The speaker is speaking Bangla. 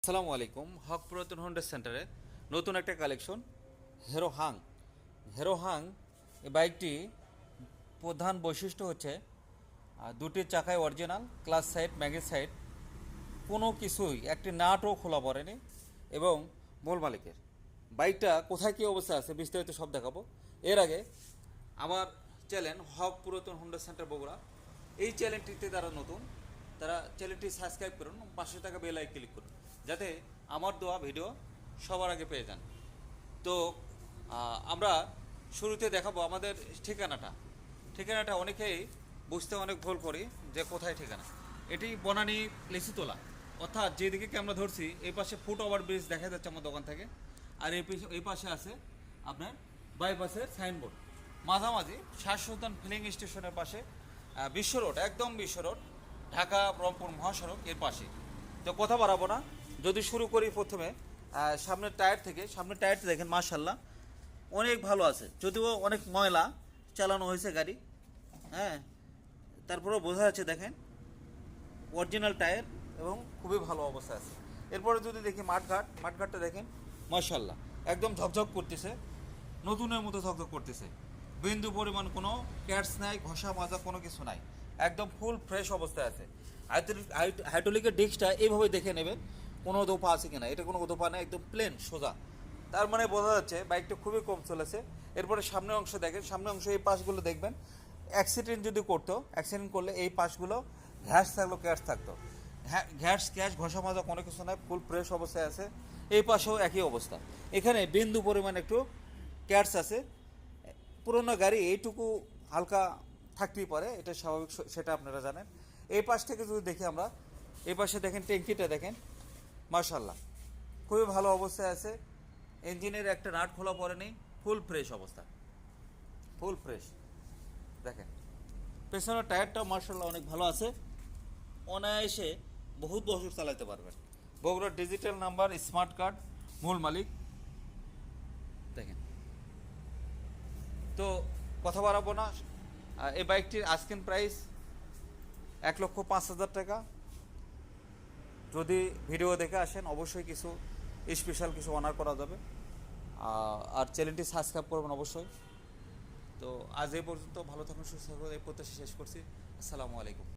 আসসালামু আলাইকুম। হক পুরাতন হোন্ডা সেন্টারে নতুন একটা কালেকশন হেরো হাং। হেরো হাং এই বাইকটি প্রধান বৈশিষ্ট্য হচ্ছে দুটি চাকায় অরিজিনাল ক্লাস সাইড ম্যাগেজ সাইড, কোনো কিছুই একটি নাটও খোলা পড়েনি এবং মূল মালিকের। বাইকটা কোথায় কী অবস্থা আছে বিস্তারিত সব দেখাবো। এর আগে আমার চ্যানেল হক পুরাতন হোন্ডা সেন্টার বগুড়া, এই চ্যানেলটিতে যারা নতুন তারা চ্যানেলটি সাবস্ক্রাইব করুন, 500 টাকা বেল আইকন ক্লিক করুন যাতে আমার দেওয়া ভিডিও সবার আগে পেয়ে যান। তো আমরা শুরুতে দেখাবো আমাদের ঠিকানাটা। ঠিকানাটা অনেকেই বুঝতে অনেক ভুল করি যে কোথায় ঠিকানা। এটি বনানী লিচুতলা, অর্থাৎ যেদিকে আমরা ধরছি এই পাশে ফুট ওভার ব্রিজ দেখা যাচ্ছে আমার দোকান থেকে, আর এই পাশে আছে আপনার বাইপাসের সাইনবোর্ড। মাঝামাঝি শাহ সুলতান ফিলিং স্টেশনের পাশে বিশ্ব রোড, একদম বিশ্ব রোড, ঢাকা রংপুর মহাসড়ক এর পাশে। তো কথা বাড়াবো না, যদি শুরু করি প্রথমে সামনের টায়ার থেকে। সামনের টায়ারটা দেখেন মাশাল্লাহ অনেক ভালো আছে, যদিও অনেক ময়লা চালানো হয়েছে গাড়ি, হ্যাঁ, তারপরেও বোঝা যাচ্ছে দেখেন অরিজিনাল টায়ার এবং খুবই ভালো অবস্থা আছে। এরপরে যদি দেখি মাঠঘাটটা দেখেন মাশাল্লাহ একদম ঝকঝক করতেছে, নতুনের মতো ঝকঝক করতেছে। বিন্দু পরিমাণ কোনো ক্যাটস নাই, ঘষা মাজা কোনো কিছু নাই, একদম ফুল ফ্রেশ অবস্থায় আছে। হাইড্রোলিকের ডিস্কটা এইভাবে দেখে নেবেন কোনো দোপা আছে কিনা, এটা কোনো দোপা নেই, একদম প্লেন সোজা। তার মানে বোঝা যাচ্ছে বাইকটা খুবই কম চলেছে। এরপরে সামনের অংশ দেখেন, সামনের অংশ এই পাশগুলো দেখবেন, অ্যাক্সিডেন্ট যদি করতো, অ্যাক্সিডেন্ট করলে এই পাশগুলো ঘ্যাস থাকলো, ক্যাশ থাকতো, ঘ্যাস ক্যাশ ঘষা মাজা কোনো কিছু নাই, ফুল ফ্রেশ অবস্থায় আছে। এই পাশেও একই অবস্থা, এখানে বিন্দু পরিমাণ একটু ক্যাটস আছে। পুরোনো গাড়ি এইটুকু হালকা থাকতেই পারে, এটা স্বাভাবিক, সেটা আপনারা জানেন। এই পাশ থেকে যদি দেখি আমরা, এই পাশে দেখেন ট্যাঙ্কিটা দেখেন মাশাল্লাহ খুবই ভালো অবস্থায় আছে। ইঞ্জিনের একটা নাট খোলা পড়ে নেই, ফুল ফ্রেশ অবস্থা, ফুল ফ্রেশ। দেখেন পেছনের টায়ারটাও মার্শাল্লাহ অনেক ভালো আছে, অনায়াসে বহুত বছর চালাতে পারবেন। বগুড়ার ডিজিটাল নাম্বার, স্মার্ট কার্ড, মূল মালিক দেখেন। তো কথা বাড়াবো না, এই বাইকটির আস্কিং প্রাইস 1,05,000 টাকা। যদি ভিডিও দেখে আসেন অবশ্যই কিছু স্পেশাল কিছু অনার করা যাবে, আর চ্যানেলটি সাবস্ক্রাইব করবেন অবশ্যই। তো আজ এই পর্যন্ত, ভালো থাকুন, সুস্থ থাকুন, এই প্রত্যাশা শেষ করছি। আসসালামু আলাইকুম।